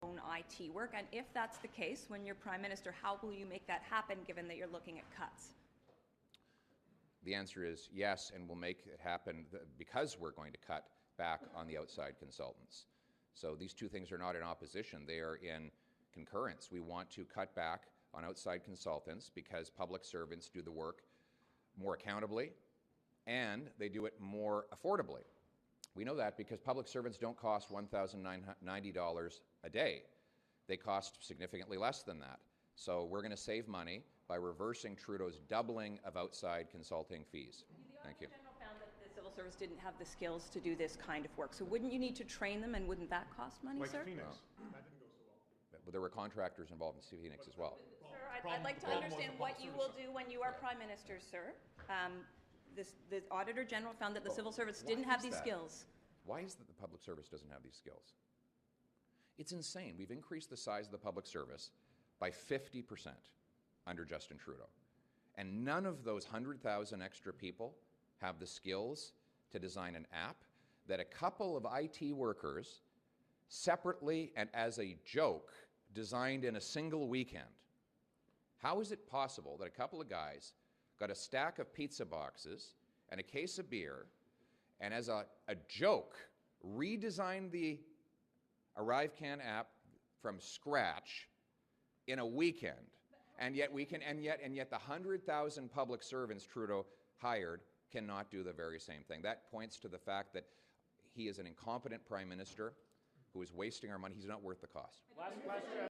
own IT work? And if that's the case, when you're Prime Minister, how will you make that happen, given that you're looking at cuts? The answer is yes, and we'll make it happen because we're going to cut back on the outside consultants. So these two things are not in opposition, they are in concurrence. We want to cut back on outside consultants because public servants do the work more accountably and they do it more affordably. We know that because public servants don't cost $1,090 a day. They cost significantly less than that. So we're going to save money by reversing Trudeau's doubling of outside consulting fees. Thank you. The Auditor General found that the civil service didn't have the skills to do this kind of work. So wouldn't you need to train them, and wouldn't that cost money, sir? Phoenix. That didn't go so well. But there were contractors involved in Phoenix as well. Sir, I'd like to understand what you will do when you are Prime Minister, sir. The Auditor General found that the civil service didn't have these skills. Why is it that the public service doesn't have these skills? It's insane. We've increased the size of the public service by 50% under Justin Trudeau. And none of those 100,000 extra people have the skills to design an app that a couple of IT workers separately and as a joke designed in a single weekend. How is it possible that a couple of guys got a stack of pizza boxes and a case of beer and as a joke redesigned the ArriveScam app from scratch in a weekend, and yet the 100,000 public servants Trudeau hired cannot do the very same thing? That points to the fact that he is an incompetent Prime Minister who is wasting our money. He's not worth the cost. Last question.